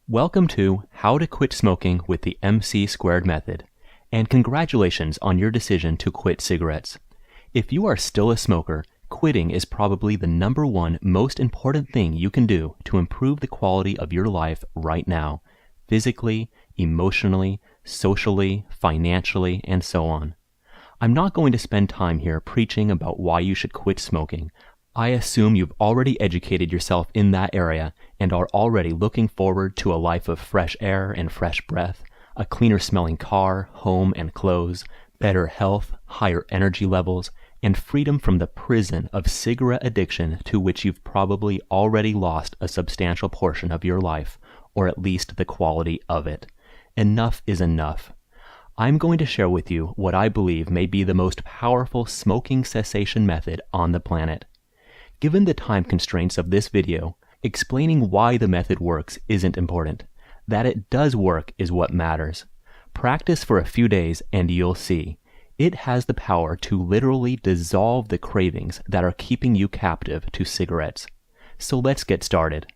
Welcome to How to Quit Smoking with the MC Squared Method, and congratulations on your decision to quit cigarettes. If you are still a smoker, quitting is probably the number one most important thing you can do to improve the quality of your life right now, physically, emotionally, socially, financially, and so on. I'm not going to spend time here preaching about why you should quit smoking. I assume you've already educated yourself in that area and are already looking forward to a life of fresh air and fresh breath, a cleaner smelling car, home, and clothes, better health, higher energy levels, and freedom from the prison of cigarette addiction to which you've probably already lost a substantial portion of your life, or at least the quality of it. Enough is enough. I'm going to share with you what I believe may be the most powerful smoking cessation method on the planet. Given the time constraints of this video, explaining why the method works isn't important. That it does work is what matters. Practice for a few days and you'll see. It has the power to literally dissolve the cravings that are keeping you captive to cigarettes. So let's get started.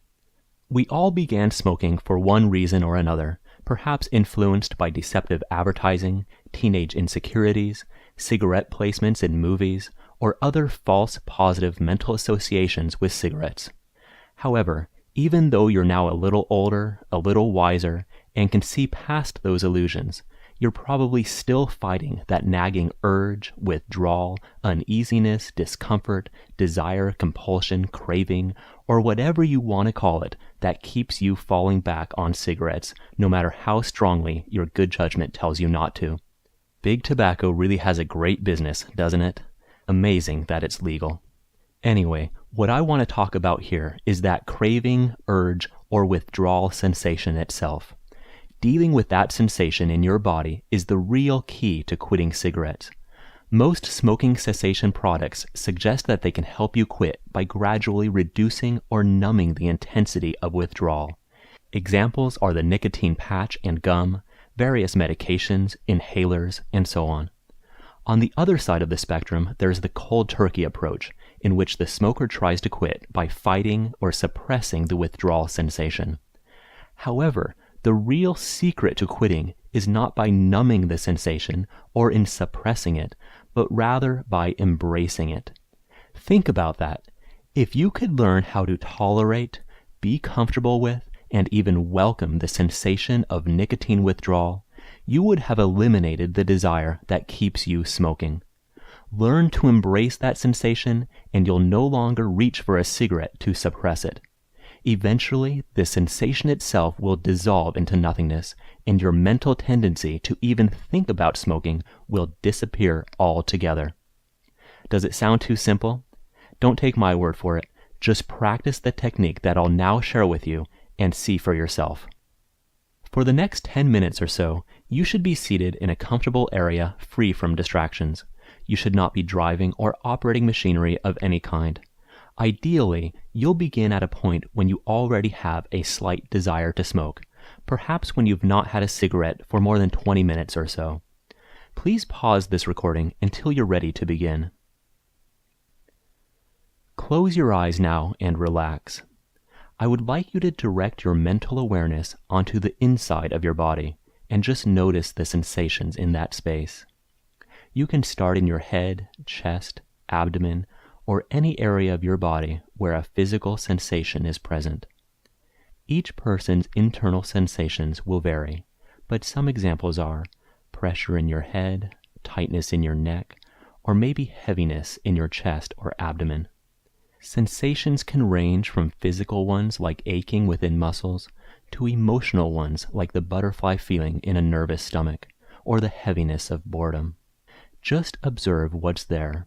We all began smoking for one reason or another, perhaps influenced by deceptive advertising, teenage insecurities, cigarette placements in movies, or other false positive mental associations with cigarettes. However, even though you're now a little older, a little wiser, and can see past those illusions, you're probably still fighting that nagging urge, withdrawal, uneasiness, discomfort, desire, compulsion, craving, or whatever you want to call it that keeps you falling back on cigarettes, no matter how strongly your good judgment tells you not to. Big Tobacco really has a great business, doesn't it? Amazing that it's legal. Anyway, what I want to talk about here is that craving, urge, or withdrawal sensation itself. Dealing with that sensation in your body is the real key to quitting cigarettes. Most smoking cessation products suggest that they can help you quit by gradually reducing or numbing the intensity of withdrawal. Examples are the nicotine patch and gum, various medications, inhalers, and so on. On the other side of the spectrum, there's the cold turkey approach, in which the smoker tries to quit by fighting or suppressing the withdrawal sensation. However, the real secret to quitting is not by numbing the sensation or in suppressing it, but rather by embracing it. Think about that. If you could learn how to tolerate, be comfortable with, and even welcome the sensation of nicotine withdrawal, you would have eliminated the desire that keeps you smoking. Learn to embrace that sensation, and you'll no longer reach for a cigarette to suppress it. Eventually, the sensation itself will dissolve into nothingness, and your mental tendency to even think about smoking will disappear altogether. Does it sound too simple? Don't take my word for it. Just practice the technique that I'll now share with you and see for yourself. For the next 10 minutes or so, you should be seated in a comfortable area free from distractions. You should not be driving or operating machinery of any kind. Ideally, you'll begin at a point when you already have a slight desire to smoke, perhaps when you've not had a cigarette for more than 20 minutes or so. Please pause this recording until you're ready to begin. Close your eyes now and relax. I would like you to direct your mental awareness onto the inside of your body and just notice the sensations in that space. You can start in your head, chest, abdomen, or any area of your body where a physical sensation is present. Each person's internal sensations will vary, but some examples are pressure in your head, tightness in your neck, or maybe heaviness in your chest or abdomen. Sensations can range from physical ones like aching within muscles to emotional ones like the butterfly feeling in a nervous stomach or the heaviness of boredom. Just observe what's there.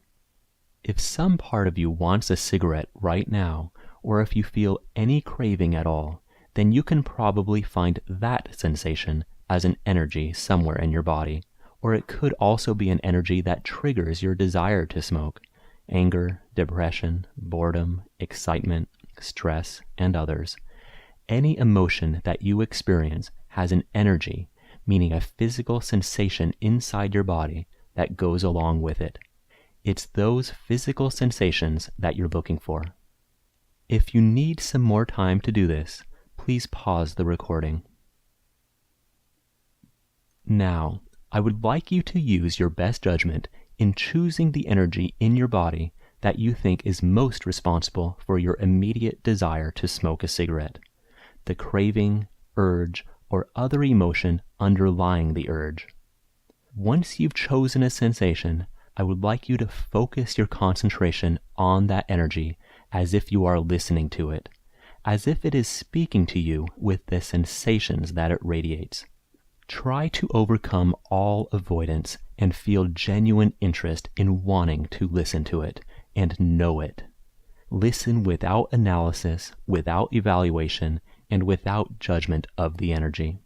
If some part of you wants a cigarette right now, or if you feel any craving at all, then you can probably find that sensation as an energy somewhere in your body, or it could also be an energy that triggers your desire to smoke. Anger, depression, boredom, excitement, stress, and others. Any emotion that you experience has an energy, meaning a physical sensation inside your body that goes along with it. It's those physical sensations that you're looking for. If you need some more time to do this, Please pause the recording. Now, I would like you to use your best judgment in choosing the energy in your body that you think is most responsible for your immediate desire to smoke a cigarette, the craving, urge, or other emotion underlying the urge. Once you've chosen a sensation, I would like you to focus your concentration on that energy as if you are listening to it, as if it is speaking to you with the sensations that it radiates. Try to overcome all avoidance and feel genuine interest in wanting to listen to it and know it. Listen without analysis, without evaluation, and without judgment of the energy.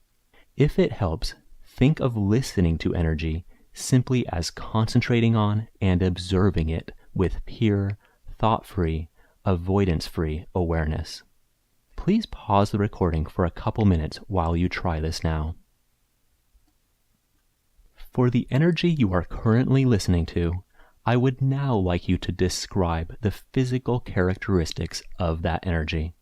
If it helps, think of listening to energy simply as concentrating on and observing it with pure, thought-free, avoidance-free awareness. Please pause the recording for a couple minutes while you try this now. For the energy you are currently listening to, I would now like you to describe the physical characteristics of that energy.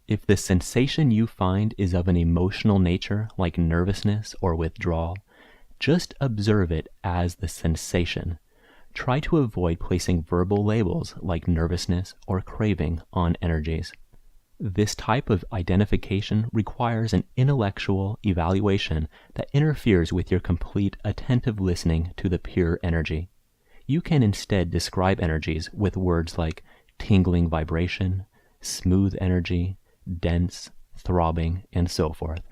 If the sensation you find is of an emotional nature, like nervousness or withdrawal, just observe it as the sensation. Try to avoid placing verbal labels like nervousness or craving on energies. This type of identification requires an intellectual evaluation that interferes with your complete attentive listening to the pure energy. You can instead describe energies with words like tingling vibration, smooth energy, dense, throbbing, and so forth.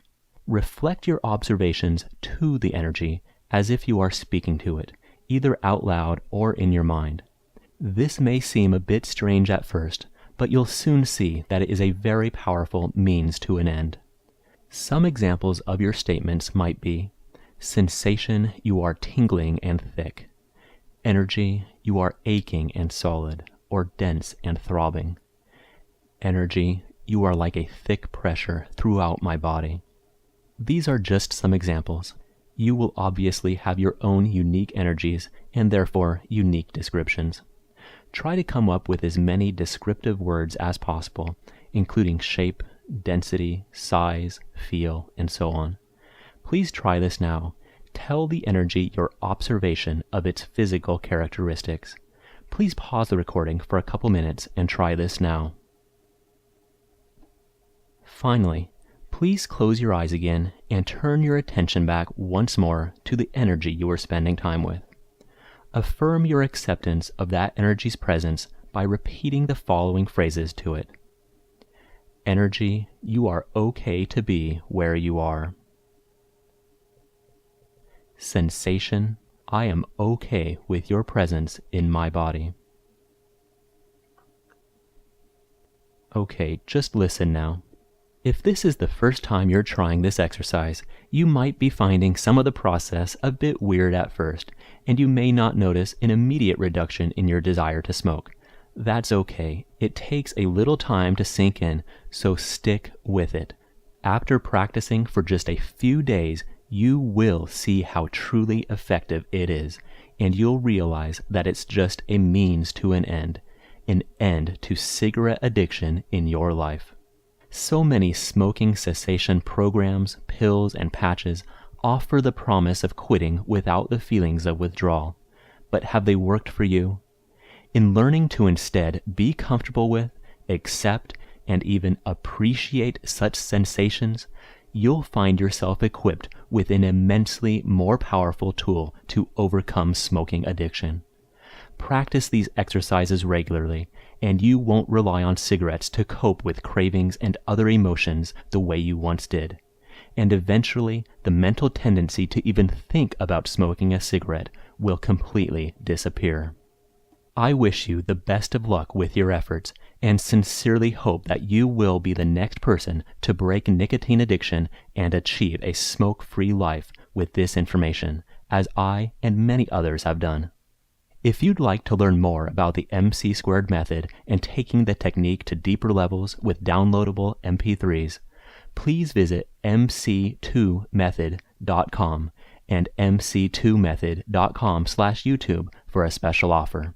Reflect your observations to the energy as if you are speaking to it, either out loud or in your mind. This may seem a bit strange at first, but you'll soon see that it is a very powerful means to an end. Some examples of your statements might be: sensation, you are tingling and thick; energy, you are aching and solid, or dense and throbbing; energy, you are like a thick pressure throughout my body. These are just some examples. You will obviously have your own unique energies and therefore unique descriptions. Try to come up with as many descriptive words as possible, including shape, density, size, feel, and so on. Please try this now. Tell the energy your observation of its physical characteristics. Please pause the recording for a couple minutes and try this now. Finally, please close your eyes again and turn your attention back once more to the energy you are spending time with. Affirm your acceptance of that energy's presence by repeating the following phrases to it. Energy, you are okay to be where you are. Sensation, I am okay with your presence in my body. Okay, just listen now. If this is the first time you're trying this exercise, you might be finding some of the process a bit weird at first, and you may not notice an immediate reduction in your desire to smoke. That's okay. It takes a little time to sink in, so stick with it. After practicing for just a few days, you will see how truly effective it is, and you'll realize that it's just a means to an end to cigarette addiction in your life. So many smoking cessation programs, pills, and patches offer the promise of quitting without the feelings of withdrawal. But have they worked for you? In learning to instead be comfortable with, accept, and even appreciate such sensations, you'll find yourself equipped with an immensely more powerful tool to overcome smoking addiction. Practice these exercises regularly, and you won't rely on cigarettes to cope with cravings and other emotions the way you once did. And eventually, the mental tendency to even think about smoking a cigarette will completely disappear. I wish you the best of luck with your efforts, and sincerely hope that you will be the next person to break nicotine addiction and achieve a smoke-free life with this information, as I and many others have done. If you'd like to learn more about the MC² method and taking the technique to deeper levels with downloadable MP3s, please visit mc2method.com and mc2method.com/YouTube for a special offer.